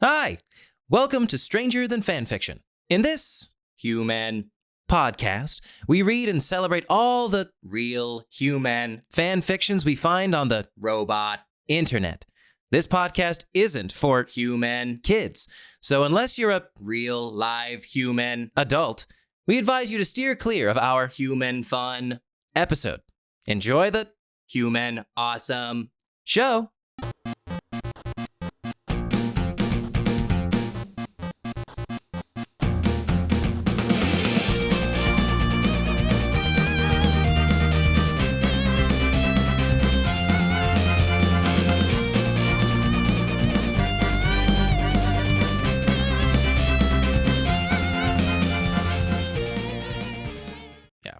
Hi, welcome to Stranger Than Fanfiction. In this human podcast, we read and celebrate all the real human fan fictions we find on the robot internet. This podcast isn't for human kids, so unless you're a real live human adult, we advise you to steer clear of our human fun episode. Enjoy the human awesome show.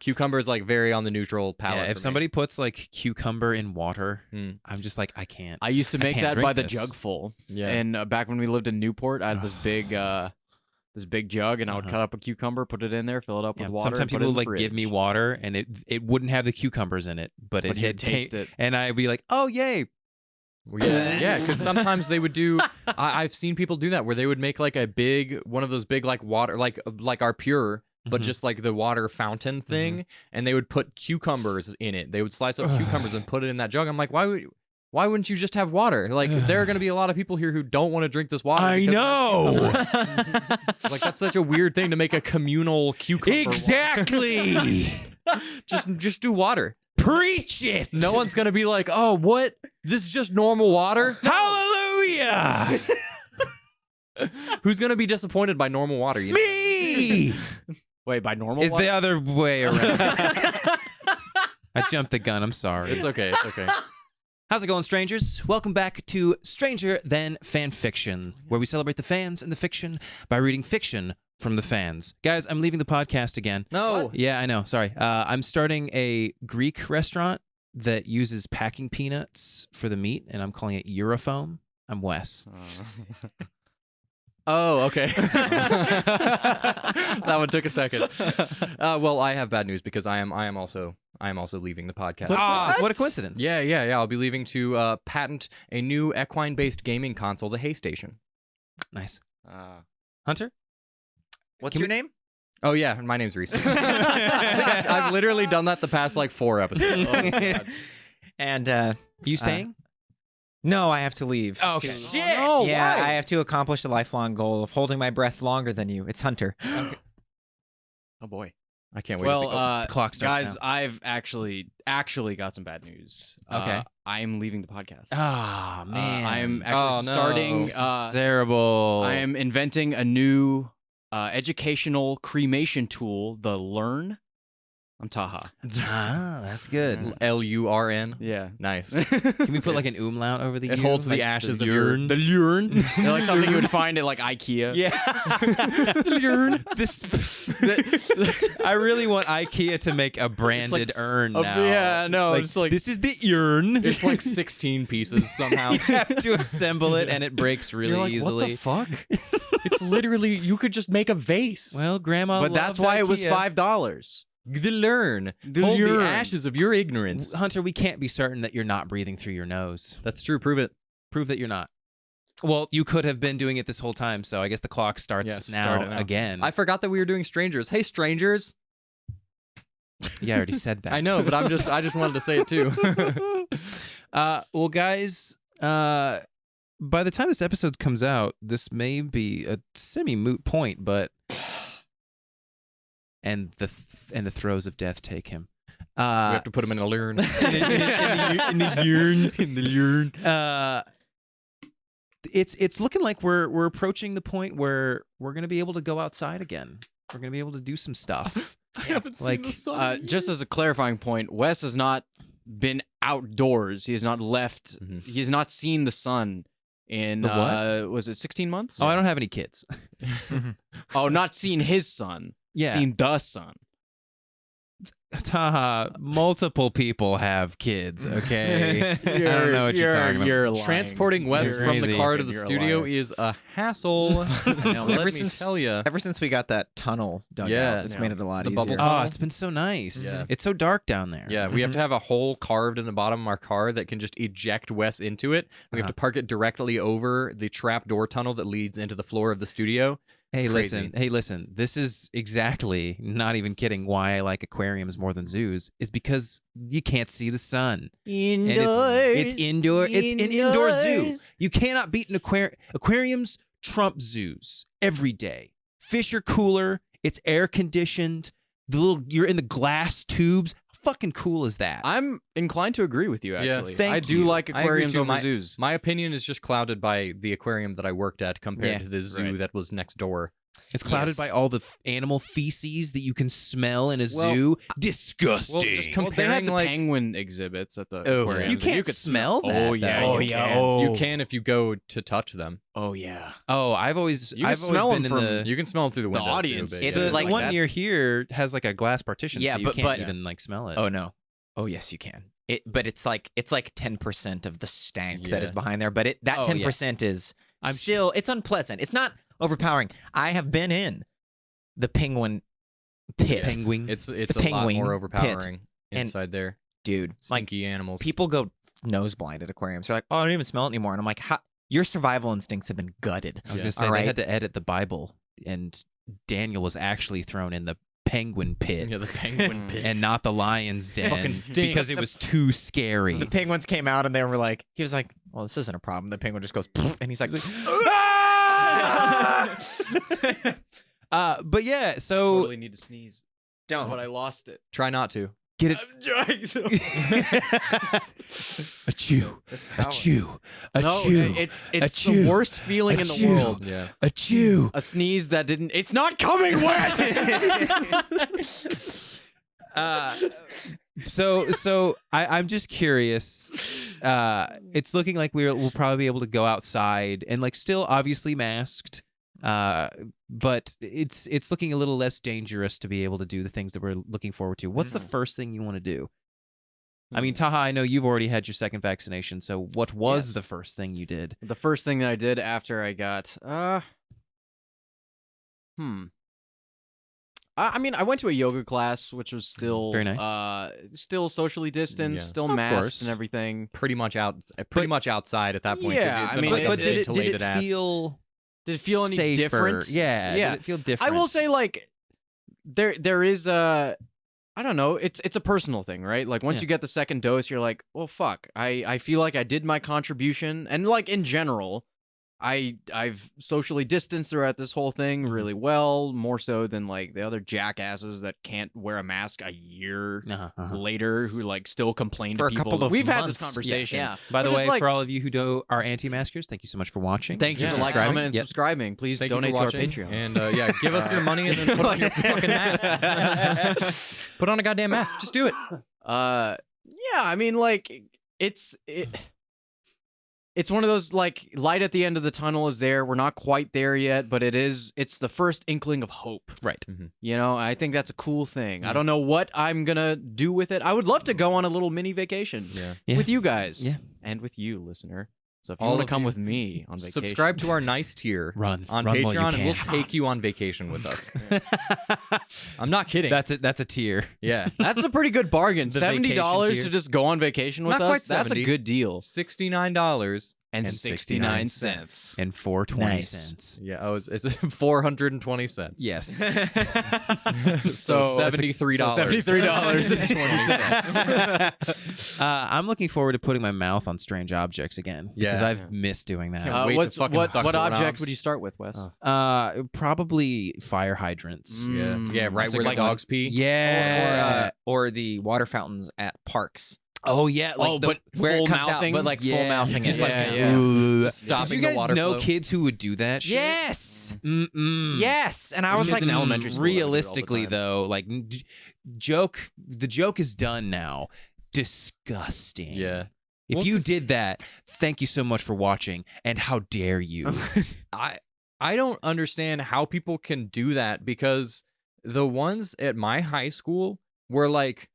Cucumber is like very on the neutral palate. Yeah, if somebody puts like cucumber in water, I'm just like, I can't. I used to make that by the this. jugful. Yeah. And back when we lived in Newport, I had this big jug, and I would cut up a cucumber, put it in there, fill it up with water. Sometimes and people put it in would the give me fridge. water, and it wouldn't have the cucumbers in it, but it you'd had taste it. and I'd be like, oh yay. Yeah, because sometimes they would do. I've seen people do that where they would make like one of those big like water, like our Pure, but just like the water fountain thing, and they would put cucumbers in it. They would slice up cucumbers and put it in that jug. I'm like, why wouldn't you just have water? Like, there are going to be a lot of people here who don't want to drink this water. I know. Like, that's such a weird thing to make a communal cucumber. Exactly. Just do water. Preach it. No one's going to be like, oh, what? This is just normal water? Hallelujah. Who's going to be disappointed by normal water? You know? Me. Wait, by normal Is water? the other way around. I jumped the gun. I'm sorry. It's okay. It's okay. How's it going, strangers? Welcome back to Stranger Than Fanfiction, where we celebrate the fans and the fiction by reading fiction from the fans. Guys, I'm leaving the podcast again. No. What? Yeah, I know. Sorry. I'm starting a Greek restaurant that uses packing peanuts for the meat, and I'm calling it Eurofoam. I'm Wes. Oh, okay. That one took a second. Well, I have bad news because I am also leaving the podcast. What a coincidence. Yeah. I'll be leaving to patent a new equine-based gaming console, the Hay Station. Nice. Hunter? what's your name? Oh yeah, my name's Reese. I've literally done that the past like 4 episodes. Oh, my God. And You staying? no, I have to leave. Oh, okay. Shit! Oh, Yeah, why? I have to accomplish the lifelong goal of holding my breath longer than you. It's Hunter. Oh boy, I can't wait. to see. Well, the clock starts guys, now. I've actually got some bad news. Okay. I'm leaving the podcast. Oh, man. I'm Oh, actually no. starting. This is terrible. I am inventing a new educational cremation tool, the Learn. I'm Taha. Ah, that's good. L-U-R-N. Yeah. Nice. Can we put like an umlaut over the It U? holds the Like ashes of urn? The Learn. They're like something you would find at like IKEA. Yeah. This. I really want IKEA to make a branded urn Oh, now. yeah, no, Like, it's like this is the urn. It's like 16 pieces somehow. You have to assemble it, and it breaks really You're like, easily. what the fuck? It's literally, you could just make a vase. Well, Grandma, but that's loved why it was IKEA. The $5. Learn. The Hold Learn. the ashes of your ignorance. Hunter, we can't be certain that you're not breathing through your nose. That's true. Prove it. Prove that you're not. Well, you could have been doing it this whole time, so I guess the clock starts Yes, now, start it now. again. I forgot that we were doing strangers. Hey, strangers. Yeah, I already said that. I know, but I just wanted to say it too. Well, guys, by the time this episode comes out, this may be a semi-moot point, but and the throes of death take him. We have to put him in a Learn. in the urn. It's looking like we're approaching the point where we're gonna be able to go outside again. We're gonna be able to do some stuff. I haven't Like, seen the sun. Just as a clarifying point, Wes has not been outdoors. He has not left. He has not seen the sun in, The what? Was it 16 months? Oh, I don't have any kids. Oh, not seen his son. Yeah. Seen the sun. Taha, multiple people have kids, okay? I don't know what you're talking about. You're lying. Transporting Wes You're from the crazy. car to the You're a studio liar. is a hassle. know, Let ever me since- tell you. Ever since we got that tunnel dug Yeah. out, it's made it a lot The easier. bubble Oh, tunnel. it's been so nice. Yeah. It's so dark down there. Yeah, we have to have a hole carved in the bottom of our car that can just eject Wes into it. We have to park it directly over the trapdoor tunnel that leads into the floor of the studio. Hey, It's listen. crazy. Hey, listen. This is exactly, not even kidding, why I like aquariums more than zoos, is because you can't see the sun. Indoors. And it's indoor. It's an indoor zoo. You cannot beat an aquarium. Aquariums trump zoos every day. Fish are cooler. It's air conditioned. You're in the glass tubes. How fucking cool is that? I'm inclined to agree with you, Yeah. actually. Thank I do you. like I agree aquariums too. over zoos. My opinion is just clouded by the aquarium that I worked at compared Yeah, to the zoo right. that was next door. It's clouded Yes. by all the animal feces that you can smell in a Well, zoo. Disgusting. well, just Well, they had comparing, the like- penguin exhibits at the Oh, aquariums. you and can't could smell that. Oh, yeah. though. you can. Oh. You can if you go to touch them. Oh yeah. Oh, I've always You can smell been them in from the You can smell them through the The window. audience. Too, but It's yeah. the like one that. near here has like a glass partition, Yeah, so you but- can't but- even like smell it. Oh no. Oh yes, you can. But it's like 10% of the stank that is Yeah. behind there. But that Oh, 10% is I'm still it's unpleasant. It's not overpowering. I have been in the penguin pit, Penguin. It's The a lot penguin more pit. overpowering And- inside there. dude. Like Stinky animals. people go nose blind at aquariums. They're like, oh, I don't even smell it anymore. And I'm like, your survival instincts have been gutted. I was Yeah. gonna say All they right. had to edit the Bible, and Daniel was actually thrown in the penguin pit Yeah, the penguin pit. and not the lion's den Fucking stinks. because it was too scary. The penguins came out and they were like, he was like, well, this isn't a problem. The penguin just goes, and he's like, But yeah, so Totally need to sneeze. don't. But I lost it. Try not to. get it. I'm trying to. Achoo, This power. achoo, No, achoo, it's Achoo. the worst feeling in the Achoo. world. Yeah. achoo. A sneeze that didn't. It's not coming, Wes. So I'm just curious. It's looking like we'll probably be able to go outside and like still obviously masked. But it's looking a little less dangerous to be able to do the things that we're looking forward to. What's the first thing you want to do? I mean, Taha, I know you've already had your second vaccination, so what was Yes. the first thing you did? The first thing that I did after I got, I mean, I went to a yoga class, which was still Very nice. Still socially distanced, Yeah. still Of masked course. and everything. Pretty much outside at that point. 'cause Yeah, it's I mean, like a But did it ventilated ass. feel Did it feel any safer? different? Yeah. yeah. Did it feel different? I will say, like, there is a, I don't know. It's a personal thing, right? Like once Yeah. you get the second dose, you're like, well, fuck. I feel like I did my contribution, and like in general, I've socially distanced throughout this whole thing Mm-hmm. really well, more so than like the other jackasses that can't wear a mask a year later, who like still complain For to a people. couple of We've had months. this conversation. Yeah. By the But just way, like- for all of you who are anti-maskers, thank you so much for watching. Thank you Yeah. for like, Subscribing. comment, and Yep. subscribing. Please Thank you donate for to our watching, Patreon. and yeah, give us your money and then put on your fucking mask. Put on a goddamn mask. Just do it. Yeah, I mean, like it's one of those like light at the end of the tunnel is there. We're not quite there yet, but it's the first inkling of hope. Right. You know, I think that's a cool thing. I don't know what I'm gonna do with it. I would love to go on a little mini vacation Yeah. with you guys. Yeah. And with you, listener. So if you All want to of come you. with me on vacation, Subscribe to our nice tier Run on while you Patreon, and we'll can. take you on vacation with us. I'm not kidding. That's it. That's a tier. yeah. That's a pretty good bargain. The $70 vacation tier. to just go on vacation with Not quite us. That's a 70. good deal. $69. And And 69 cents. And 420 Nice. cents. Yeah, it's 420 cents. Yes. So $73. So $73.20. I'm looking forward to putting my mouth on strange objects again. Because Yeah. I've missed doing that. Can't wait to fucking suck what object doorknobs. would you start with, Wes? Probably fire hydrants. Yeah, yeah, right That's a where the good one. dogs pee. Yeah. Or the water fountains at parks. Oh yeah. Like but Where full it comes mouthing? out, but like full Yeah. mouthing. Just it. like Yeah. Just stopping Do you the guys water know flow. kids who would do that shit? Yes. Mm-mm. Yes. And I We was lived like, in elementary school, that would do it all the Realistically, time. though, like the joke is done now. Disgusting. Yeah. If Well, you 'cause- did that, thank you so much for watching, and how dare you? I don't understand how people can do that, because the ones at my high school were like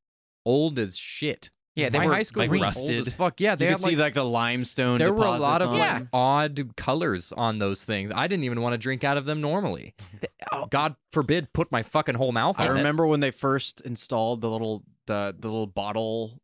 old as shit. Yeah, they My were high school like was rusted. old as fuck. Yeah, they You had could see like the limestone. there were a lot deposits of on like them. odd colors on those things. I didn't even want to drink out of them normally. God forbid, put my fucking whole mouth I on it. remember when they first installed the little bottle,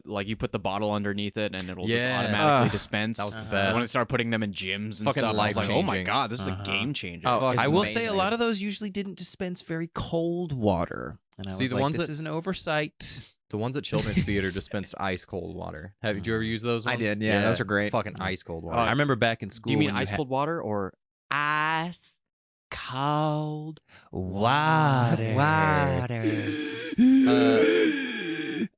like you put the bottle underneath it and it'll just Yeah. automatically dispense. That was the When best. they started putting them in gyms and Fucking stuff, I was like, oh my life-changing. god, this is a Uh-huh. game changer. Oh, Fuck. it's I will say a amazing. lot of those usually didn't dispense very cold water. And I See, was the like, ones this that- is an oversight. The ones at Children's Theater dispensed ice cold water. Did you ever use those I ones? did, yeah, those were great. Fucking ice cold water. I remember back in school. Do you mean when ice had cold water or ice cold water?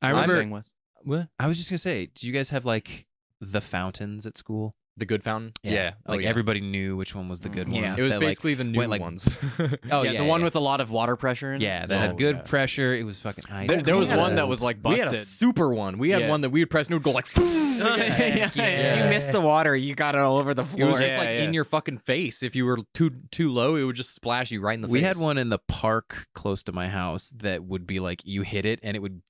I I'm remember. saying was What? I was just gonna say, did you guys have like the fountains at school? The good fountain? Yeah. Like everybody knew which one was the good one. Yeah. It was that, like, basically the new went, like- ones. Oh yeah, the one with a lot of water pressure in it. Yeah, that Oh, had good yeah. pressure. It was fucking ice. There was had one a- that was like we busted. had a super one. We had Yeah. one that we would press and it would go like. If you missed the water, you got it all over the It was floor. just Yeah, like yeah. in your fucking face. If you were too low, it would just splash you right in the We face. had one in the park close to my house that would be like you hit it and it would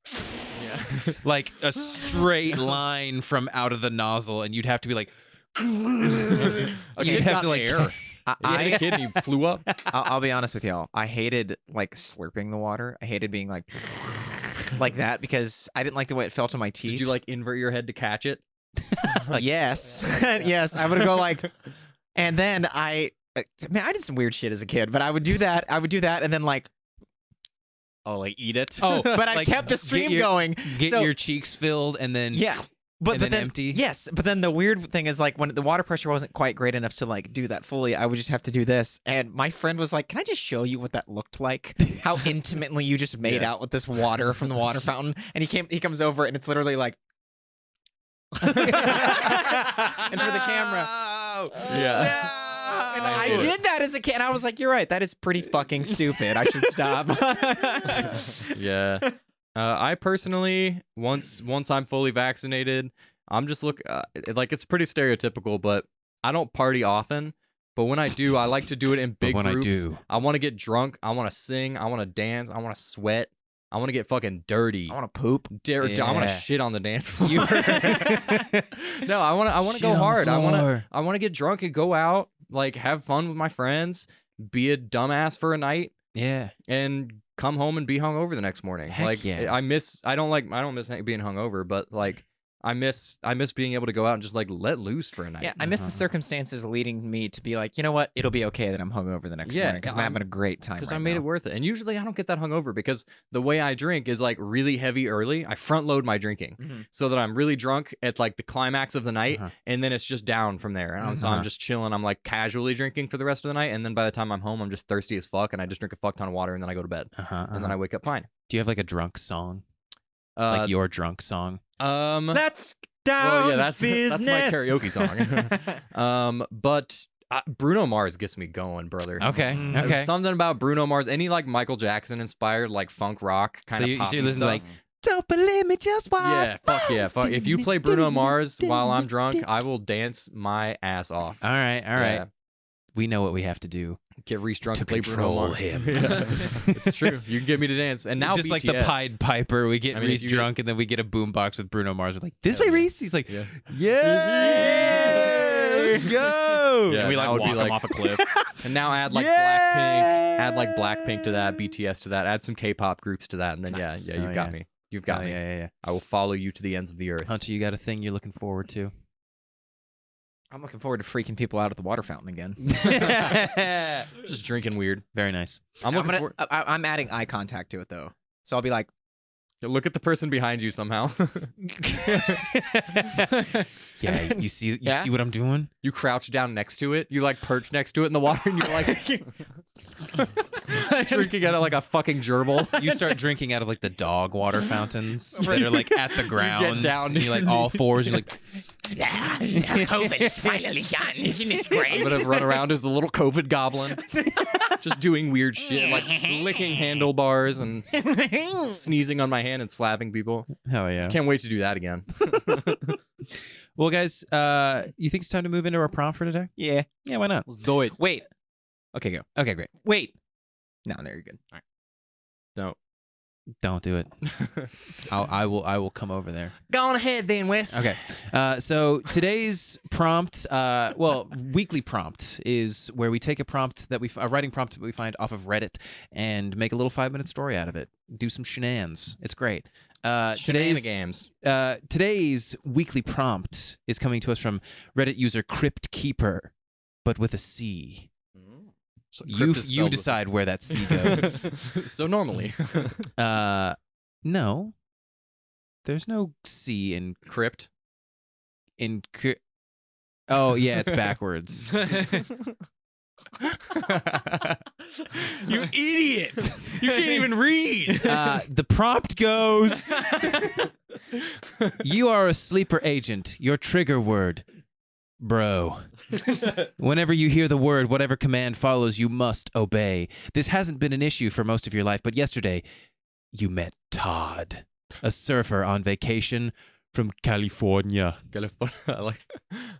like a straight line from out of the nozzle, and you'd have to be like. A You'd kid have got to like air. I had a kid and he flew up. I'll be honest with y'all. I hated like slurping the water. I hated being like that because I didn't like the way it felt on my teeth. Did you like invert your head to catch it? Yes, yes. I would go like, and then I did some weird shit as a kid, but I would do that. And then like, Oh, like eat it. Oh, but I like, kept the get stream your- going. get So- your cheeks filled and then Yeah. But And then then empty? Yes, but then the weird thing is like when the water pressure wasn't quite great enough to like do that fully, I would just have to do this. And my friend was like, "Can I just show you what that looked like? How intimately you just made out with this water from the water fountain?" And he comes over and it's literally like and for the camera. Yeah. And I did that as a kid and I was like, "You're right. That is pretty fucking stupid. I should stop." Yeah. I personally, once I'm fully vaccinated, I'm just like it's pretty stereotypical, but I don't party often. But when I do, I like to do it in big when groups. I do, I want to get drunk. I want to sing. I want to dance. I want to sweat. I want to get fucking dirty. I want to poop. I want to Yeah. shit on the dance floor. You- No, I want to Shit go on the hard. floor. I want to get drunk and go out, like have fun with my friends, be a dumbass for a night, yeah. and come home and be hungover the next morning. Heck like yeah. I don't miss being hungover, but like I miss being able to go out and just like let loose for a night. Yeah, I miss the circumstances leading me to be like, you know what? It'll be okay that I'm hungover the next Yeah, morning because I'm having a great time. because right I made now. it worth it. And usually I don't get that hungover because the way I drink is like really heavy early. I front load my drinking Mhm. so that I'm really drunk at like the climax of the night, Uh-huh. and then it's just down from there. And so I'm Uh-huh. just chilling. I'm like casually drinking for the rest of the night, and then by the time I'm home, I'm just thirsty as fuck, and I just drink a fuck ton of water, and then I go to bed, and then I wake up fine. Do you have like a drunk song? Uh, Like your drunk song? Let's down well, yeah, that's my business. karaoke song. But Bruno Mars gets me going, brother. Okay. Mm. There's Okay. something about Bruno Mars, any like Michael Jackson inspired like funk rock kind of So poppy you listen stuff. to like Don't Believe Me Just Watch. Yeah, fuck yeah, fuck. If you play Bruno Mars while I'm drunk, I will dance my ass off. All right. All right. Yeah. We know what we have to do. Get Reese drunk To and play Bruno control Mars. him. Yeah. It's true. You can get me to dance. And now just like the BTS. Pied Piper, we get I mean, Reese if you- drunk and then we get a boombox with Bruno Mars. We're like, this Hell way, yeah. Reese. He's like, Yeah. yeah, let's go. Yeah, and we that like would be walk him like- off a cliff. And now add like Yeah! Blackpink, add like Blackpink to that, BTS to that, add some K-pop groups to that, and then Nice. yeah, Oh, you've got yeah. me. You've got Oh, me. yeah. I will follow you to the ends of the earth. Hunter, you got a thing you're looking forward to? I'm looking forward to freaking people out at the water fountain again. Just drinking weird. Very nice. I'm looking for. I'm adding eye contact to it though, so I'll be like, Look at the person behind you somehow. Yeah, you see Yeah? what I'm doing? You crouch down next to it. You like perch next to it in the water, and you're like drinking out of like a fucking gerbil. You start drinking out of like the dog water fountains that are like at the ground. down. And you like all fours. You're like, COVID is finally gone. Isn't this I'm gonna run around as the little COVID goblin, just doing weird shit, like licking handlebars and sneezing on my hand and slapping people. hell yeah. Can't wait to do that again. Well, guys, you think it's time to move into our prompt for today? Yeah. Yeah, why not? Let's do it. Wait. Okay, go. Okay, great. Wait. No, you're good. No. Don't do it. I will come over there. Go on ahead, then, Wes. Okay. So today's prompt, weekly prompt is where we take a prompt a writing prompt that we find off of Reddit and make a little 5-minute story out of it. Do some shenanigans. It's great. Shenanigans. Today's weekly prompt is coming to us from Reddit user KryptCeeper, but with a C. So You crypt is spelled with a decide C. where that C goes. So normally, No. There's no C in crypt. Oh yeah, it's backwards. You idiot! You can't even read. The prompt goes: You are a sleeper agent. Your trigger word, bro. Whenever you hear the word, whatever command follows, you must obey. This hasn't been an issue for most of your life, but yesterday you met Todd, a surfer on vacation from California.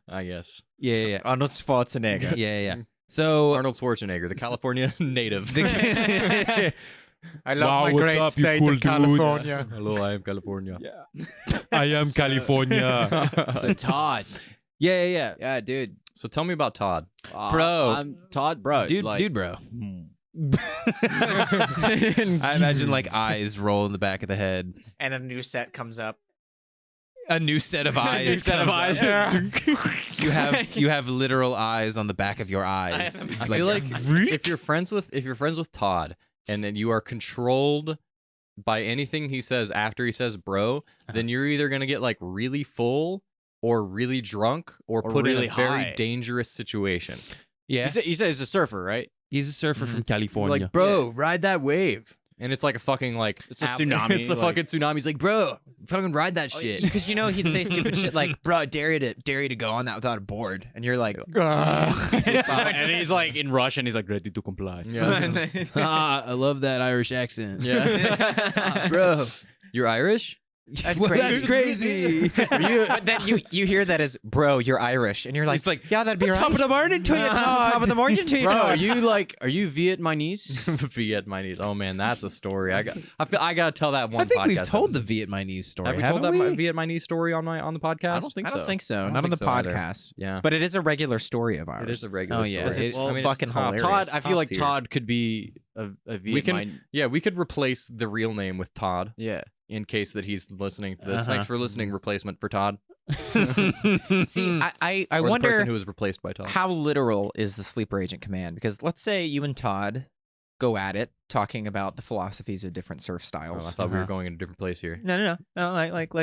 I guess. Yeah. Arnold Schwarzenegger. Yeah. So Arnold Schwarzenegger, the California native. I love Wow, my what's great up, you state cool of California. Hello, I am California. I am California. So Todd. Yeah. Yeah, dude. So tell me about Todd. Bro. I'm Todd, bro. Dude, like, bro. I imagine like eyes roll in the back of the head. And a new set comes up. A new set of eyes. Instead of comes eyes. up. You have literal eyes on the back of your eyes. I feel like if you're friends with Todd, and then you are controlled by anything he says after he says bro, then you're either gonna get like really full or really drunk or put really in a very high. dangerous situation. yeah, You said he's a surfer, right? he's a surfer from California. Like, bro, ride that wave. And it's like a fucking like It's a tsunami, It's the like- fucking tsunami. He's like, bro, fucking ride that shit. Because he'd say stupid shit like, bro, I dare you to go on that without a board. And you're like, And he's like in Russian, he's like ready to comply. Yeah. I love that Irish accent. Yeah. Bro, you're Irish? That's Well, crazy. that's crazy. But then you hear that as, bro, you're Irish. And you're like, It's like, yeah, that'd be right. top of the morning to you, Todd. Top of the morning to you, Bro, Todd. are you Vietnamese? Vietnamese. Oh man, that's a story. I gotta tell that one. I think we've podcast told episode. the Vietnamese story. Have we told that haven't we? Vietnamese story on the podcast? I don't think I so. don't think so. don't Not on think the so either. podcast. Yeah, But it is a regular story of ours. it is a regular. Oh, yeah. story. It's I mean, fucking top- hilarious. Todd, I feel top like tier. Todd could be a We can- Vietnamese. Yeah, we could replace the real name with Todd Yeah. in case that he's listening to this. Uh-huh. Thanks for listening. Replacement for Todd. See, I Or the wonder person who was replaced by Todd. how literal is the sleeper agent command? Because let's say you and Todd go at it talking about the philosophies of different surf Oh, I styles. thought we were going in a different place here. No, like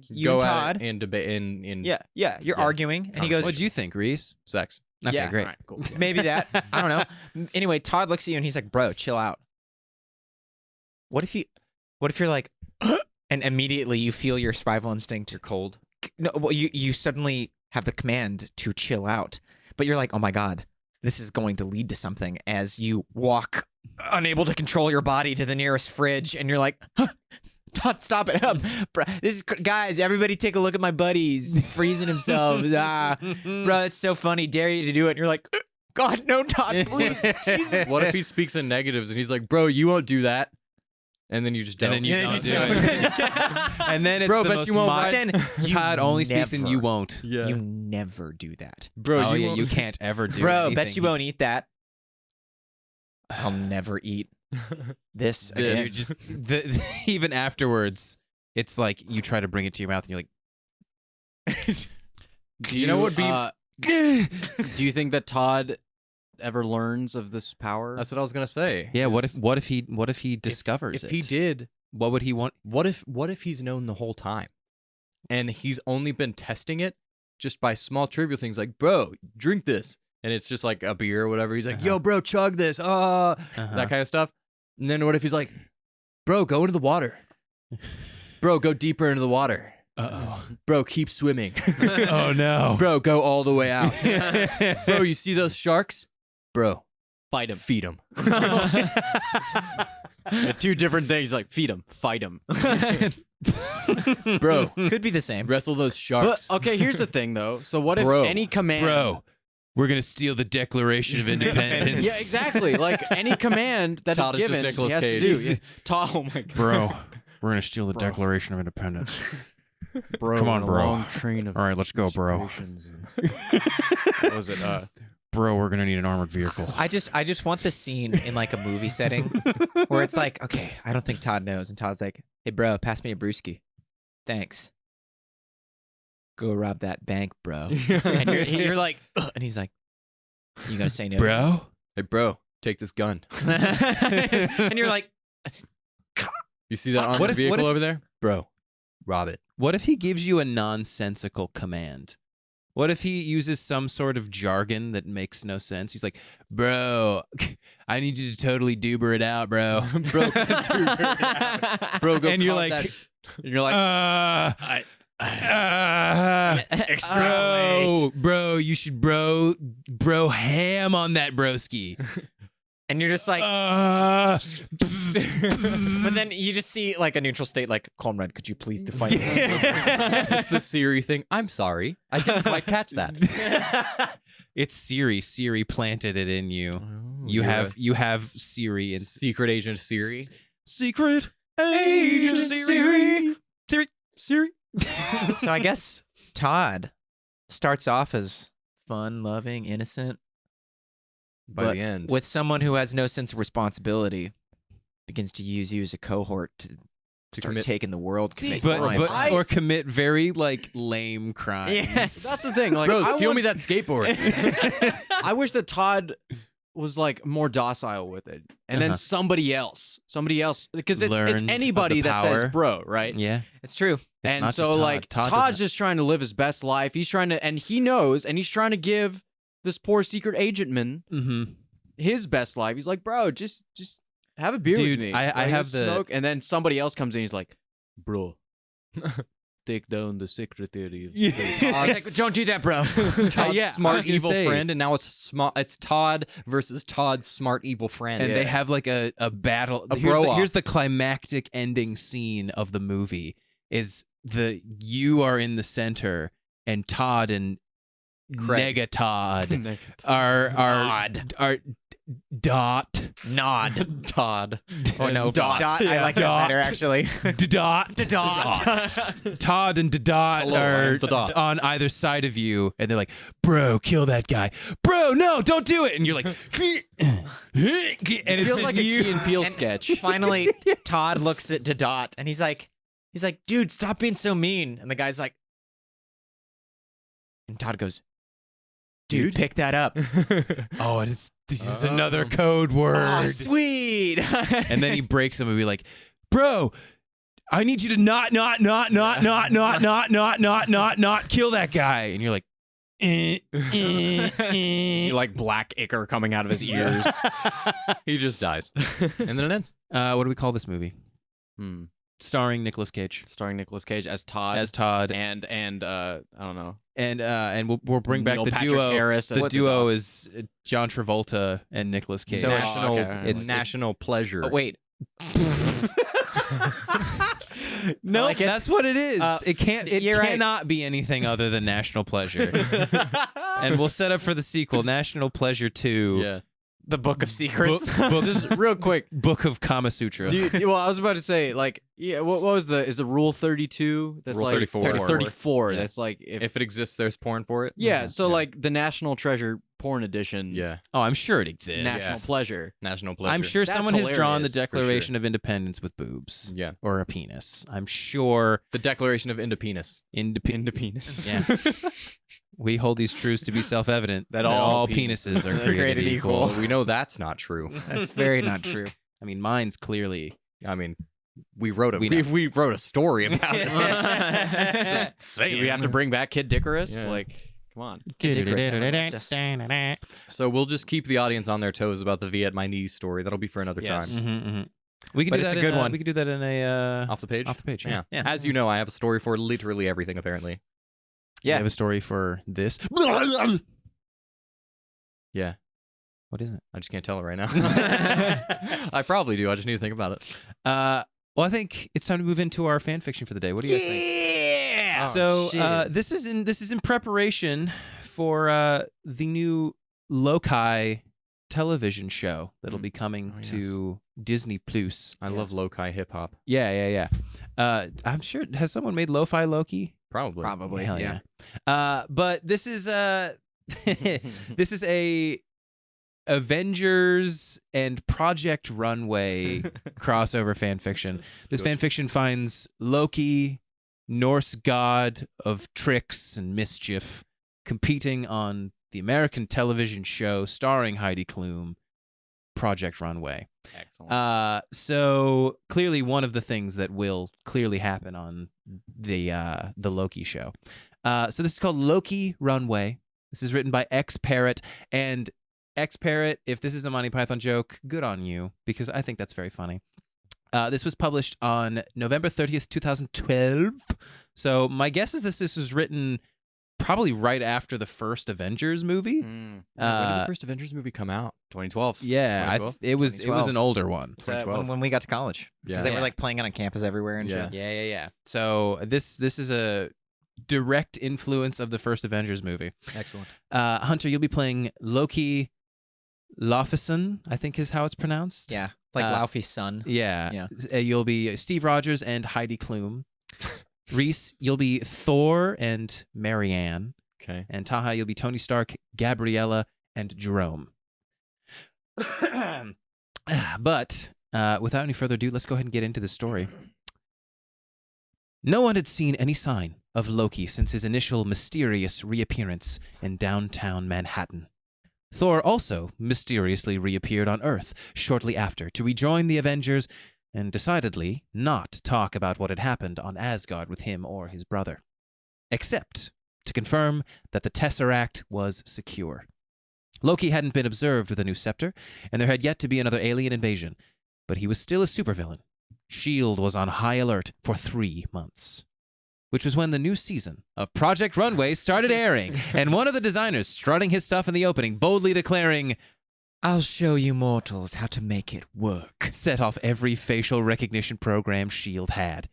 you Go and at Todd. it and debate in Yeah, you're Yeah. arguing, and he goes, What'd you think, Reese? sex. Okay, Yeah. great. All right, cool. maybe that. I don't know. Anyway, Todd looks at you and he's like, "Bro, chill out." What if you're like, and immediately you feel your survival instinct. You're cold. No, well, you suddenly have the command to chill out, but you're like, "Oh my god, this is going to lead to something." As you walk, unable to control your body, to the nearest fridge, and you're like, huh, Todd, stop it. Guys, everybody take a look at my buddies freezing themselves. Bro, it's so funny. Dare you to do it. And you're like, God, no, Todd, please. Jesus. What if he speaks in negatives and he's like, bro, you won't do that? And then you just don't. And then you Yeah, don't just do don't. it. And then it's Bro, the bet most you won't mod- Then you Todd only speaks and you never- won't. Yeah. You never do that. Bro, Oh, you yeah, won't- you can't ever do Bro, anything. bet you won't eat that. I'll never eat this again. You just even afterwards, it's like you try to bring it to your mouth and you're like, Do You know what would be- do you think that Todd ever learns of this power? That's what I was gonna say. yeah. What is if he discovers if it? he did? What would he want? What if he's known the whole time, and he's only been testing it just by small trivial things like, bro, drink this, and it's just like a beer or whatever. He's like, Uh-huh. yo, bro, chug this, that kind of stuff. And then what if he's like, bro, go into the water, bro, go deeper into the water, bro, keep swimming, Oh no, bro, go all the way out, bro, you see those sharks, bro, Fight him. feed them. Two different things, like feed him, fight him. Bro, Could be the same. wrestle those But sharks. okay, here's the thing though. So what if Bro. any command? bro. We're gonna steal the Declaration of Independence. Yeah, exactly. Like any command that Todd is is just given, Nicolas he has Cage. to do. Yeah. Todd, oh my god, Bro, we're gonna steal the Bro. Declaration of Independence. bro, Come on, a bro. long train of All right, let's go, bro. inspirations and- What was it? Bro, we're gonna need an armored vehicle. I just want the scene in like a movie setting where it's like, okay, I don't think Todd knows, and Todd's like, hey bro, pass me a brewski. Thanks. Go rob that bank, bro. And you're like, ugh, and he's like, you gotta say no, Bro? Hey, bro, take this gun. and you're like, You see that armored What if- vehicle over there? Bro, rob it. What if he gives you a nonsensical command? What if he uses some sort of jargon that makes no sense? He's like, bro, I need you to totally duber it out, bro. Bro, bro, go And you're call like, that- You're like, bro, you should bro ham on that broski. and you're just like, but then you just see like a neutral state, like, Comrade, could you please define? it's the Siri thing. I'm sorry. I didn't quite catch that. It's Siri. Siri planted it in you. You have Siri and Secret Agent Siri. Secret Agent Siri. Siri. So I guess Todd starts off as fun, loving, innocent. By but the end. with someone who has no sense of responsibility, begins to use you as a cohort to start commit- taking the world, commit But crimes. or commit very like lame crimes. Yes. that's the thing. Like, Bro, I steal want- me that skateboard. I wish that Todd was like more docile with it, and then somebody else, because it's Learned of anybody the that says power. bro, right? Yeah. It's true. It's And not so just Todd. like Todd Todd's doesn't- just trying to live his best life. He's trying to, and he knows, and he's trying to give this poor secret agent man his best life. He's like, bro, just have a beer Dude, with me. I Like, have just the- smoke, and then somebody else comes in. He's like, bro, take down the secretary of state. Like, don't do that, bro. Todd's I was smart gonna evil say. friend, and now it's Todd versus Todd's smart evil friend. And they have like a battle. A here's, bro-off. here's the climactic ending scene of the movie: is you are in the center, and Todd and Craig. Nega Todd are Dot Nod. Todd. Oh no, Dot. Dot. I like Dot. that better actually. Dot Todd and Ddot Hello, are I'm Ddot. on either side of you, and they're like, "Bro, kill that guy, bro! No, don't do it!" And you're like, and It it's feels just like a you. Key and Peele And sketch. Finally, Todd looks at Dot and he's like, dude, stop being so mean. And the guy's like, and Todd goes, dude, pick that up. Oh, and this is another code word. Oh, sweet. And then he breaks him and be like, "Bro, I need you to not kill that guy." And you're like, Like black ichor coming out of his ears. He just dies. And then it ends. what do we call this movie? Hmm. Starring Nicolas Cage Starring Nicolas Cage as Todd. as Todd, and I don't know. and we'll bring back Neil the Patrick duo. Harris as The the duo dog. is John Travolta and Nicolas Cage. So National, okay. it's national pleasure. Oh, wait. No, like it. that's what it is. It can't. It you're right. cannot be anything other than National Pleasure. And we'll set up for the sequel, National Pleasure 2. Yeah. The Book of Secrets. Just real quick. Book of Kama Sutra. Well, I was about to say, like, yeah, what was is it Rule 32? That's Rule like 34. 34. Yeah. That's like If it exists, there's porn for it. yeah. So like the National Treasure porn edition. Yeah. Oh, I'm sure it exists. National Pleasure. National pleasure. I'm sure That's someone has drawn the hilarious, for Declaration of Independence with boobs Yeah. or a penis. I'm sure The Declaration of Indepenis. Into penis. Yeah. We hold these truths to be self-evident that all all penises are created, created equal. Well, we know that's not true. That's very not true. I mean, mine's clearly. I mean, we wrote We know. we wrote a story about it. Do we have to bring back Kid Dickerus? Yeah. Like, come on. So we'll just keep the audience on their toes about the Viet My Knee story. That'll be for another Yes. time. We can But do it's that a good in, one. We can do that in a Off the page? off the page. Yeah. Yeah. As you know, I have a story for literally everything, apparently. Yeah. I Yeah. have a story for this. Yeah. What is it? I just can't tell it right now. I probably do. I just need to think about it. Well, I think it's time to move into our fan fiction for the day. What do you guys think? Yeah. So shit. this is in preparation for the new Loki television show that'll be coming to Disney Plus. I love Loki hip hop. Yeah. I'm sure, has someone made Lo-Fi Loki? Probably. Hell yeah. But this is this is a Avengers and Project Runway crossover fan fiction. This fan fiction finds Loki, Norse god of tricks and mischief, competing on the American television show starring Heidi Klum, Project Runway. Excellent. So clearly one of the things that will clearly happen on the Loki show. So this is called Loki Runway. This is written by Xparrot, and Xparrot, if this is a Monty Python joke, good on you, because I think that's very funny. This was published on November 30th, 2012. So my guess is this was written probably right after the first Avengers movie. When did the first Avengers movie come out? 2012. Yeah, 2012? it was an older one. So 2012. when we got to college. Yeah. Because they were like playing it on campus everywhere and Yeah. shit. Yeah. So this is a direct influence of the first Avengers movie. Excellent. Hunter, you'll be playing Loki Laufeyson, I think is how it's pronounced. Yeah. It's like Laufey's son. Yeah. You'll be Steve Rogers and Heidi Klum. Reese, you'll be Thor and Marianne. Okay. And Taha, you'll be Tony Stark, Gabriella, and Jerome. But without any further ado, let's go ahead and get into the story. No one had seen any sign of Loki since his initial mysterious reappearance in downtown Manhattan. Thor also mysteriously reappeared on Earth shortly after to rejoin the Avengers and decidedly not talk about what had happened on Asgard with him or his brother, except to confirm that the Tesseract was secure. Loki hadn't been observed with a new scepter, and there had yet to be another alien invasion, but he was still a supervillain. S.H.I.E.L.D. was on high alert for 3 months, which was when the new season of Project Runway started airing, and one of the designers strutting his stuff in the opening, boldly declaring, I'll show you mortals how to make it work. set off every facial recognition program S.H.I.E.L.D. had.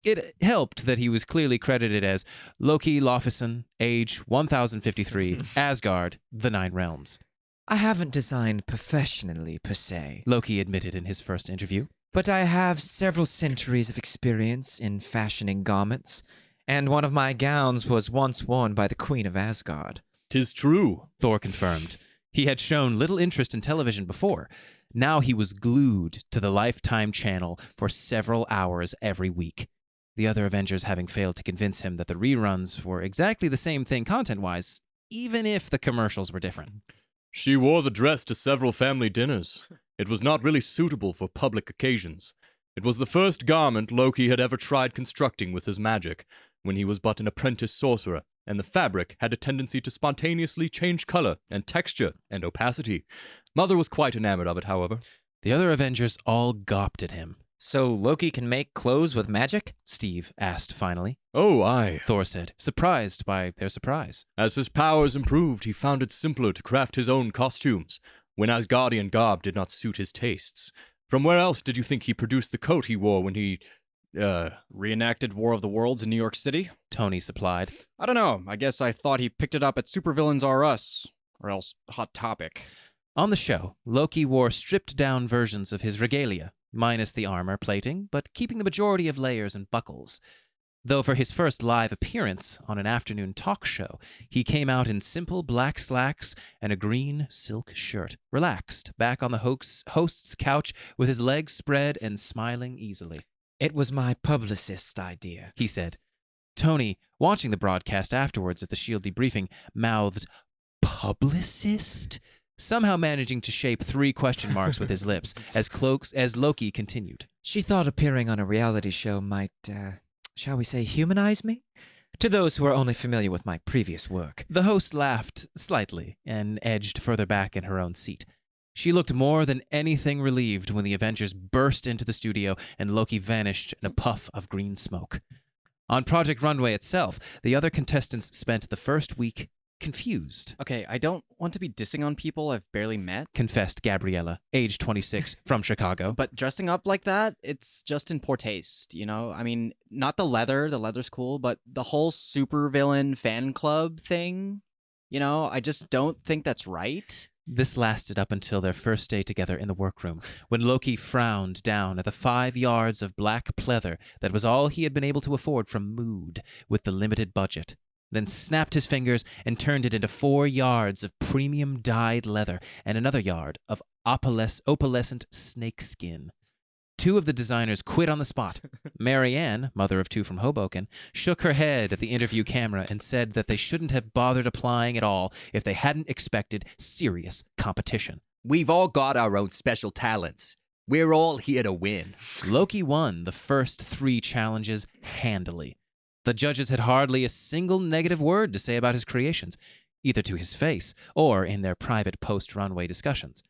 It helped that he was clearly credited as Loki Laufeyson, age 1053, Asgard, the Nine Realms. I haven't designed professionally per se, Loki admitted in his first interview. but I have several centuries of experience in fashioning garments, and one of my gowns was once worn by the Queen of Asgard. 'Tis true. Thor confirmed. He had shown little interest in television before. Now he was glued to the Lifetime channel for several hours every week. The other Avengers having failed to convince him that the reruns were exactly the same thing content-wise, even if the commercials were different. She wore the dress to several family dinners. It was not really suitable for public occasions. It was the first garment Loki had ever tried constructing with his magic, when he was but an apprentice sorcerer, and the fabric had a tendency to spontaneously change color and texture and opacity. Mother was quite enamored of it, however. The other Avengers all gawped at him. So Loki can make clothes with magic? Steve asked finally. Oh, aye. Thor said, surprised by their surprise. As his powers improved, he found it simpler to craft his own costumes, when Asgardian garb did not suit his tastes. From where else did you think he produced the coat he wore when he, Reenacted War of the Worlds in New York City? Tony supplied. I don't know. I guess I thought he picked it up at Supervillains R Us, or else Hot Topic. On the show, Loki wore stripped-down versions of his regalia, minus the armor plating, but keeping the majority of layers and buckles. Though for his first live appearance on an afternoon talk show, he came out in simple black slacks and a green silk shirt, relaxed, back on the host's couch with his legs spread and smiling easily. It was my publicist's idea. He said. Tony, watching the broadcast afterwards at the S.H.I.E.L.D. debriefing, mouthed, publicist? Somehow managing to shape 3 question marks with his lips, as Loki continued. She thought appearing on a reality show might, shall we say, humanize me? To those who are only familiar with my previous work. The host laughed slightly and edged further back in her own seat. She looked more than anything relieved when the Avengers burst into the studio and Loki vanished in a puff of green smoke. On Project Runway itself, the other contestants spent the first week confused, Okay, I don't want to be dissing on people I've barely met, confessed Gabriella, age 26, from Chicago. but dressing up like that, it's just in poor taste, you know? I mean, not the leather's cool, but the whole supervillain fan club thing, I just don't think that's right. This lasted up until their first day together in the workroom, when Loki frowned down at the 5 yards of black pleather that was all he had been able to afford from Mood with the limited budget, then snapped his fingers and turned it into 4 yards of premium dyed leather and another yard of opalescent snakeskin. 2 of the designers quit on the spot. Marianne, mother of 2 from Hoboken, shook her head at the interview camera and said that they shouldn't have bothered applying at all if they hadn't expected serious competition. We've all got our own special talents. We're all here to win. Loki won the first 3 challenges handily. The judges had hardly a single negative word to say about his creations, either to his face or in their private post-runway discussions.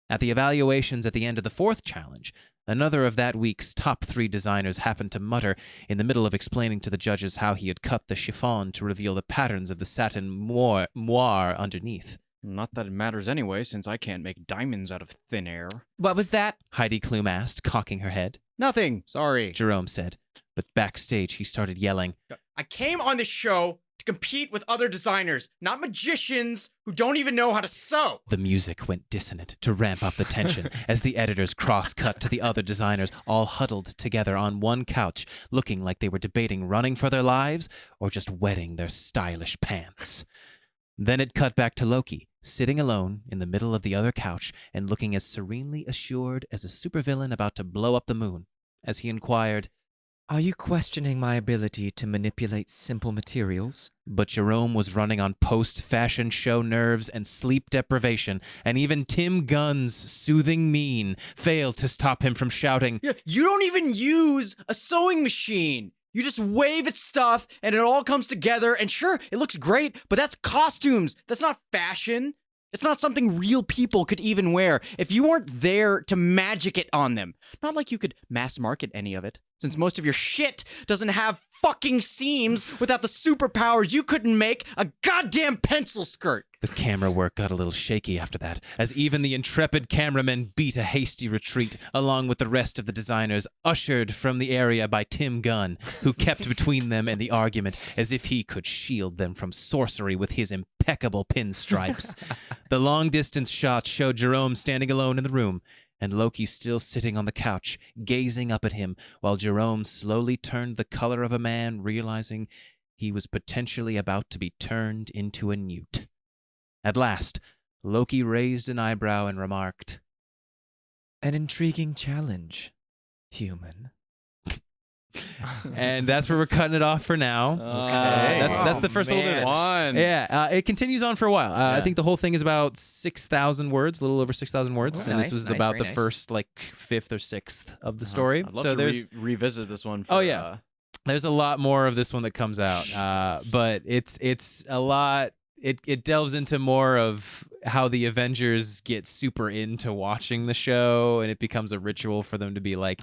At the evaluations at the end of the 4th challenge, another of that week's top 3 designers happened to mutter in the middle of explaining to the judges how he had cut the chiffon to reveal the patterns of the satin moire underneath. Not that it matters anyway, since I can't make diamonds out of thin air. What was that? Heidi Klum asked, cocking her head. Nothing. Sorry. Jerome said, but backstage he started yelling, I came on this show to compete with other designers, not magicians who don't even know how to sew. The music went dissonant to ramp up the tension as the editors cross-cut to the other designers all huddled together on one couch, looking like they were debating running for their lives or just wetting their stylish pants. Then it cut back to Loki, sitting alone in the middle of the other couch and looking as serenely assured as a supervillain about to blow up the moon, as he inquired, Are you questioning my ability to manipulate simple materials? But Jerome was running on post-fashion show nerves and sleep deprivation, and even Tim Gunn's soothing mien failed to stop him from shouting, You don't even use a sewing machine. You just wave at stuff and it all comes together, and sure, it looks great, but that's costumes. That's not fashion. It's not something real people could even wear if you weren't there to magic it on them. Not like you could mass market any of it, since most of your shit doesn't have fucking seams. Without the superpowers, you couldn't make a goddamn pencil skirt. The camera work got a little shaky after that, as even the intrepid cameramen beat a hasty retreat, along with the rest of the designers, ushered from the area by Tim Gunn, who kept between them and the argument as if he could shield them from sorcery with his impeccable pinstripes. The long-distance shot showed Jerome standing alone in the room, and Loki still sitting on the couch, gazing up at him, while Jerome slowly turned the color of a man, realizing he was potentially about to be turned into a newt. At last, Loki raised an eyebrow and remarked, An intriguing challenge, human. and that's where we're cutting it off for now. That's the first little bit. One. Yeah, it continues on for a while. I think the whole thing is about 6,000 words, a little over 6,000 words, Oh, and this nice, was nice, about very the nice. first 5th or 6th of the story. I'd love So to there's revisit this one. For, there's a lot more of this one that comes out, but it's a lot. It delves into more of how the Avengers get super into watching the show, and it becomes a ritual for them to be like,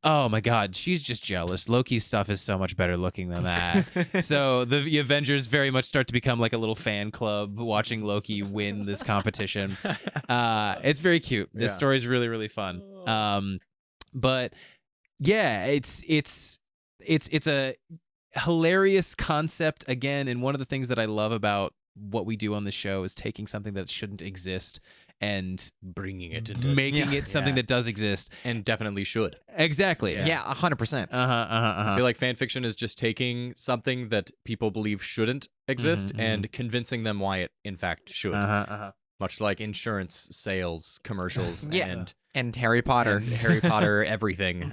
oh my god, she's just jealous. Loki's stuff is so much better looking than that. So the Avengers very much start to become like a little fan club watching Loki win this competition. It's very cute. This story is really, really fun. But yeah, it's a hilarious concept again, and one of the things that I love about what we do on the show is taking something that shouldn't exist and Bringing it into making it something that does exist. and definitely should. Exactly. Yeah, 100%. I feel like fan fiction is just taking something that people believe shouldn't exist and convincing them why it in fact should. Much like insurance sales commercials And Harry Potter. and Harry Potter everything.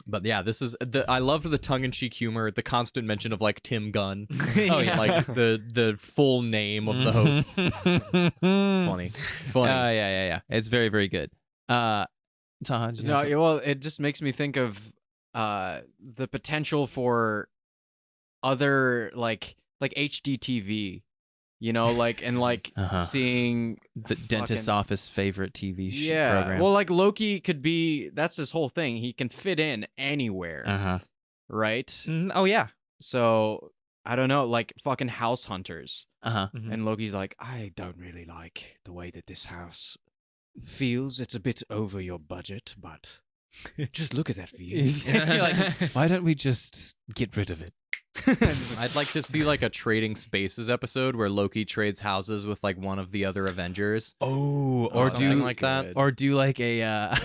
But yeah, this is I loved the tongue-in-cheek humor, the constant mention of like Tim Gunn, like the full name of the hosts. Funny. Yeah. It's very, very good. Todd, well, it just makes me think of the potential for other like HDTV, seeing the dentist's office favorite TV program. Well, like Loki could be. That's his whole thing. He can fit in anywhere, right? Oh, yeah. So I don't know, like fucking House Hunters. Mm-hmm. And Loki's like, I don't really like the way that this house feels. It's a bit over your budget, but just look at that view. Why don't we just get rid of it? I'd like to see like a Trading Spaces episode where Loki trades houses with like one of the other Avengers. Oh, Or or something do like that. or do like a.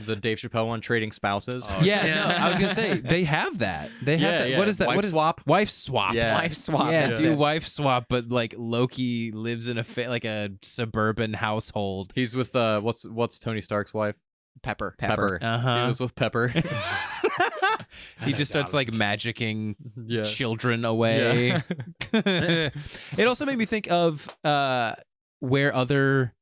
The Dave Chappelle one, Trading Spouses. Yeah, no, I was gonna say they have that. They have Yeah, that. yeah. What is that? Wife What is swap? Wife swap. Yeah. Wife swap. Yeah, that's do it. wife swap, but like Loki lives in like a suburban household. He's with what's Tony Stark's wife? Pepper. Pepper. He Uh-huh. was with Pepper. He just starts like magicking Yeah. children away. It also made me think of where other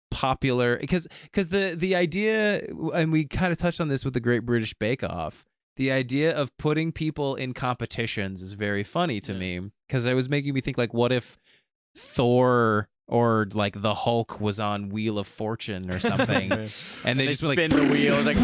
popular because the idea, and we kind of touched on this with the Great British Bake Off. The idea of putting people in competitions is very funny to me because it was making me think like, what if Thor or like the Hulk was on Wheel of Fortune or something, and they just spin like the wheel. Like,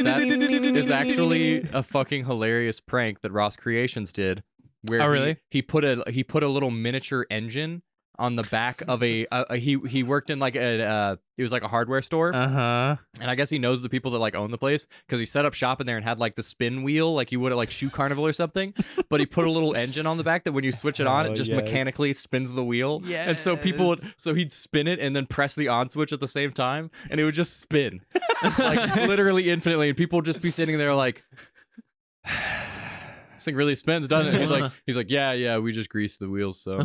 That is actually a fucking hilarious prank that Ross Creations did. Where Oh, really? He put a little miniature engine on the back of he worked in like it was like a hardware store, uh-huh. and I guess he knows the people that like own the place because he set up shop in there and had like the spin wheel like you would at like Shoe Carnival or something. But he put a little engine on the back that when you switch it on, it just mechanically spins the wheel. And so he'd spin it and then press the on switch at the same time, and it would just spin like literally infinitely, and people would just be sitting there like. This thing really spins, doesn't it? He's like, yeah, we just greased the wheels, so.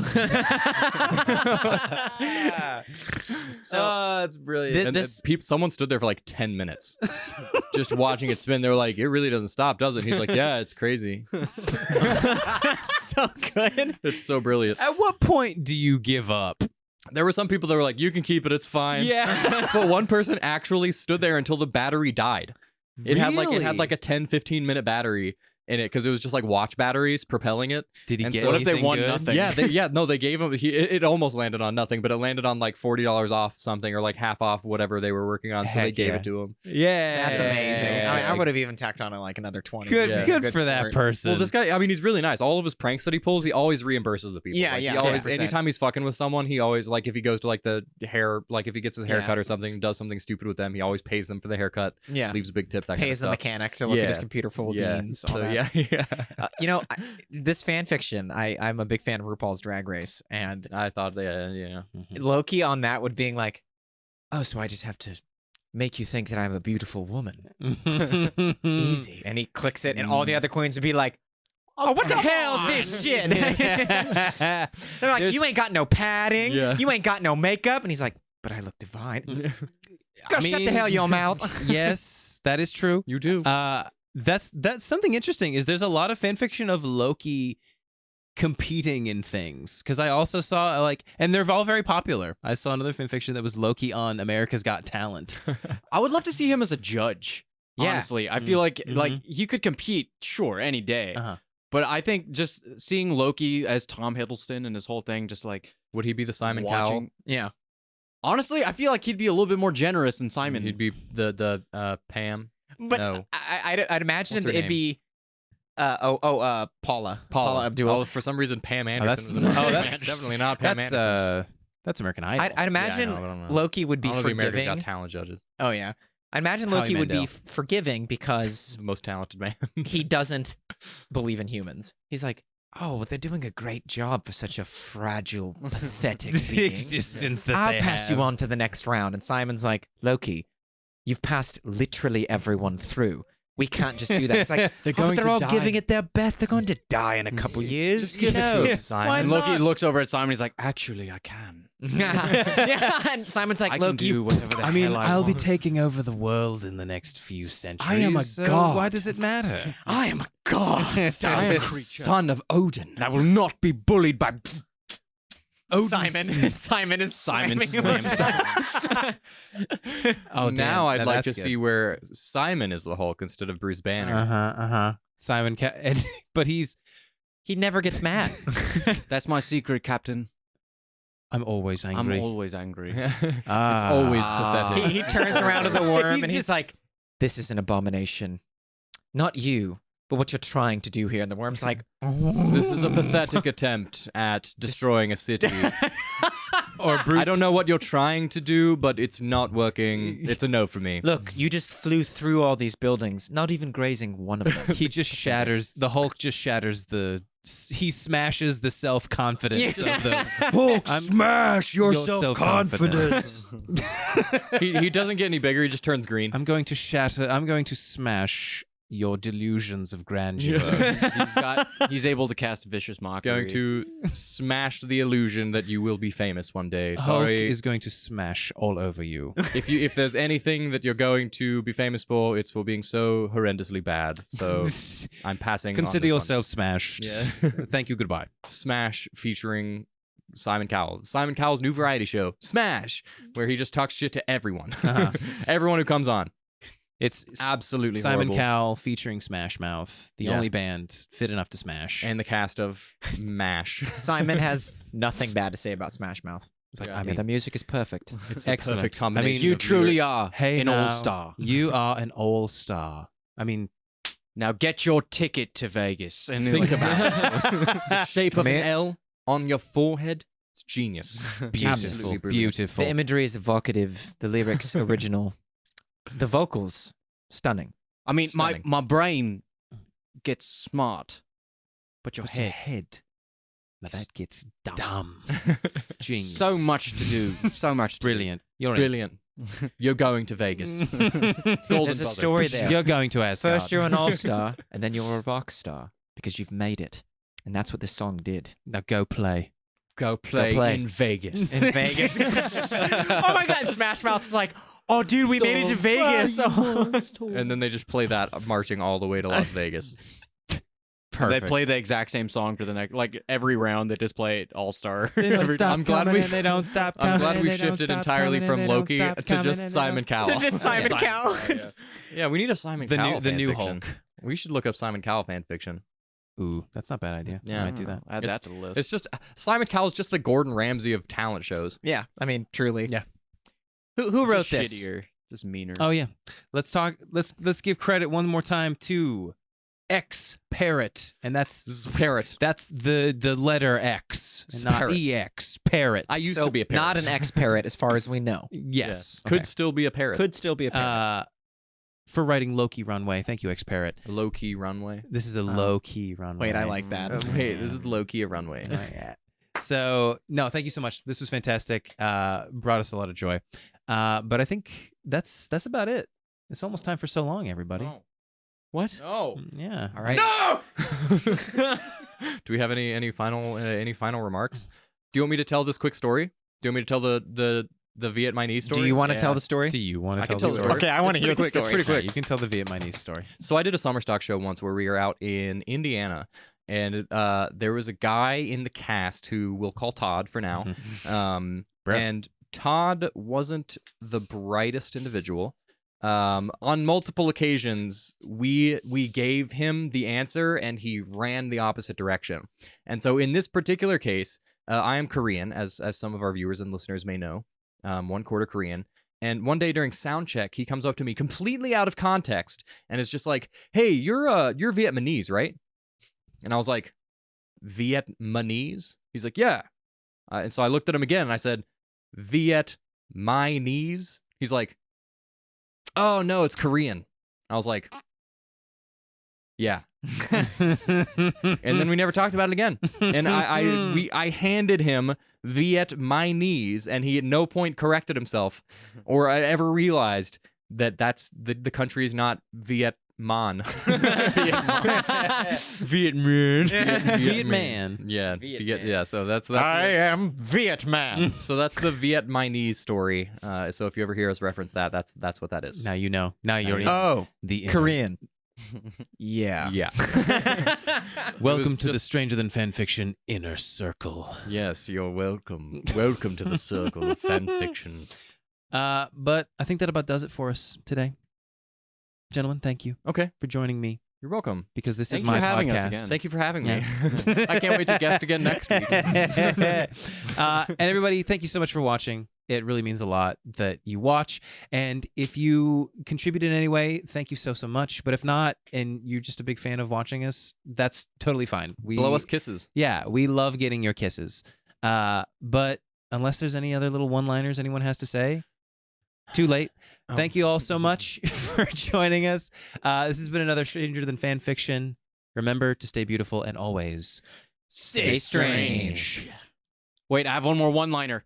It's brilliant. Someone stood there for like 10 minutes, just watching it spin. They were like, "It really doesn't stop, does it?" And he's like, "Yeah, it's crazy. So good. It's so brilliant." At what point do you give up? There were some people that were like, "You can keep it, it's fine." Yeah. But one person actually stood there until the battery died. It had like a 10-15 minute battery in it because it was just like watch batteries propelling it. Did he And get so- what if they anything won good? nothing? Yeah, they gave him. It almost landed on nothing, but it landed on like $40 off something or like half off whatever they were working on. So they Heck gave yeah. it to him. Yeah, That's amazing. I would have even tacked on it like another 20. Good, Yeah. good for that sport. person. Well, this guy, I mean, he's really nice. All of his pranks that he pulls, he always reimburses the people. Yeah, Like, yeah, He always, 100%. anytime he's fucking with someone, he always like if he goes to like the hair, like if he gets his hair Yeah. cut or something, does something stupid with them, he always pays them for the haircut. Yeah. Leaves a big tip. That Pays the kind of stuff. mechanic to look at his Yeah. computer full of Yeah. beans. all So that. yeah. You know, this fan fiction, I'm a big fan of RuPaul's Drag Race, and I thought, yeah. Loki on that would being like, oh, so I just have to make you think that I'm a beautiful woman. Easy. And he clicks it, and all the other queens would be like, oh, what the hell is this shit? They're like, you ain't got no padding. Yeah. You ain't got no makeup. And he's like, but I look divine. Go I shut the mean- hell your mouth. Yes, that is true. You do. That's something interesting. Is there's a lot of fan fiction of Loki competing in things because I also saw like, and they're all very popular. I saw another fan fiction that was Loki on America's Got Talent. I would love to see him as a judge. Yeah. Honestly, I feel like he could compete, sure, any day. Uh-huh. But I think just seeing Loki as Tom Hiddleston and his whole thing, just like Would he be the Simon Cowell? watching. Yeah. Honestly, I feel like he'd be a little bit more generous than Simon. He'd be the Pam. But No. I'd imagine What's her it'd name? be Paula Abdul. Oh, for some reason, Pam Anderson. that's- was oh, in that's- definitely not Pam Anderson. That's American Idol. I'd imagine I don't know. Loki would be I don't know if America's forgiving. Got Talent judges. Oh yeah, I imagine Howie Loki would be Mandel. forgiving because The most talented man. he doesn't believe in humans. He's like, oh, well, they're doing a great job for such a fragile, pathetic the being. existence that I'll they pass have. you on to the next round. And Simon's like, Loki, you've passed literally everyone through. We can't just do that. It's like, They're oh, going but they're to all die. giving it their best. They're going to die in a couple years. Just give you it know. to him, Simon. Why And Loki not? looks over at Simon. He's like, actually, I can. Yeah, and Simon's like, I Loki, can do whatever the I mean, hell I I'll be want. taking over the world in the next few centuries. I am a so god. Why does it matter? I am a god. I am the son of Odin. And I will not be bullied by. Simon. Simon is Simon slamming slamming. Oh, now I'd like to that's see where Simon is the Hulk instead of Bruce Banner. Simon, but he's. He never gets mad. That's my secret, Captain. I'm always angry. I'm always angry. It's always pathetic. He turns around to the worm He's and he's like, this is an abomination. Not you, but what you're trying to do here. And the worm's like, This is a pathetic attempt at destroying a city. Or Bruce. I don't know what you're trying to do, but it's not working. It's a no for me. look, you just flew through all these buildings, not even grazing one of them. He just shatters. The Hulk just shatters the. He smashes the self-confidence of the. Hulk, smash your self-confidence. He doesn't get any bigger. He just turns green. I'm going to shatter. I'm going to smash your delusions of grandeur. He's able to cast vicious mockery. Going to smash the illusion that you will be famous one day. Hulk Sorry. is going to smash all over you. If there's anything that you're going to be famous for, it's for being so horrendously bad. So I'm passing. Consider on this yourself smashed. Yeah. Thank you. Goodbye. Smash featuring Simon Cowell. Simon Cowell's new variety show, Smash, where he just talks shit to everyone. Uh-huh. Everyone who comes on. It's Absolutely Simon horrible. Cowell featuring Smash Mouth, the Yeah. only band fit enough to smash. And the cast of MASH. Simon has nothing bad to say about Smash Mouth. It's like, Yeah. I Yeah, mean, the music is perfect. It's a Excellent. perfect I combination. mean, You of truly lyrics. are hey, an now, all-star. You are an all-star. I mean, Now get your ticket to Vegas. And then, Think like, about The shape of an Man. L on your forehead. It's genius. beautiful, Absolutely brilliant. beautiful. The imagery is evocative. The lyrics original. The vocals stunning. I mean, Stunning. my brain gets smart, but your What's your head. head? Now that gets dumb. dumb. Genius. So much to do. So much to Brilliant. You're in. Brilliant. You're going to Vegas. Golden There's a buzzer. story there. You're going to Asgard. First, you're an all-star, and then you're a rock star because you've made it. And that's what this song did. Now go play. Go play, play. in Vegas. In Vegas. Oh my God, Smash Mouth is like, oh, dude, we made it to Vegas. And then they just play that marching all the way to Las Vegas. Perfect. They play the exact same song for the next, like every round. They just play it All Star. They don't stop I'm glad coming we've- and they don't stop I'm coming glad and we they don't shifted stop entirely coming from and they don't Loki stop to coming just and they Simon don't- Cowell. To just Simon Cowell. Yeah, we need a Simon The Cowell new fanfiction. Hulk. We should look up Simon Cowell fanfiction. Ooh, that's not a bad idea. Yeah. I might do that. Add It's- that to the list. It's just Simon Cowell's just the Gordon Ramsay of talent shows. Yeah, I mean, truly. Yeah. Who wrote Just this? shittier, just meaner. Oh yeah. Let's talk. Let's give credit one more time to Xparrot, and that's Parrot. the letter X, and not Xparrot. EX. Parrot. I used So to be a parrot. not an ex-parrot as far as we know. Yes. Could Okay. still be a parrot. Could still be a parrot. For writing Loki Runway. Thank you, Xparrot. Loki Runway. This is a low-key runway. Wait, I like that. Wait, this is Loki Runway. Oh, yeah. So no, thank you so much. This was fantastic. Brought us a lot of joy. But I think that's about it. It's almost time for so long, everybody. No. What? No. Yeah. All right. No. Do we have any final remarks? Do you want me to tell this quick story? Do you want me to tell the Vietnamese story? Do you want to tell the story? Do you want I to can tell tell the the story? story. Okay, I want to hear the quick. It's story. pretty quick. Yeah, you can tell the Vietnamese story. So I did a summer stock show once where we were out in Indiana, and there was a guy in the cast who we'll call Todd for now. Bro. And Todd wasn't the brightest individual. On multiple occasions, we gave him the answer, and he ran the opposite direction. And so in this particular case, I am Korean, as some of our viewers and listeners may know, 1/4 Korean. And one day during sound check, he comes up to me completely out of context and is just like, "Hey, you're Vietnamese, right?" And I was like, "Vietnamese?" He's like, "Yeah." And so I looked at him again and I said, "Vietnamese?" He's like, "Oh no, it's Korean." I was like, "Yeah." And then we never talked about it again. And I handed him Vietnamese, and he at no point corrected himself or I ever realized that that's the country is not Vietman. Vietman. Yeah, Vietman. yeah. So that's am Vietman. so that's the Vietnamese story. So if you ever hear us reference that, that's what that is. Now you know. Now you're in Oh, the inner. Korean. Yeah. Yeah. Welcome was to the just- Stranger Than Fanfiction inner circle. Yes, you're welcome. Welcome to the circle of fan fiction. But I think that about does it for us today. Gentlemen, thank you Okay, for joining me you're welcome. because this Thank is you my for having us podcast. again. Thank you for having me. Yeah. I can't wait to guest again next week. And everybody, thank you so much for watching. It really means a lot that you watch. And if you contribute in any way, thank you so much. But if not, and you're just a big fan of watching us, that's totally fine. Blow us kisses. Yeah, we love getting your kisses. But unless there's any other little one-liners anyone has to say, too late. Thank you all so much for joining us. This has been another Stranger Than Fanfiction. Remember to stay beautiful and always Stay strange. Wait, I have one more one-liner.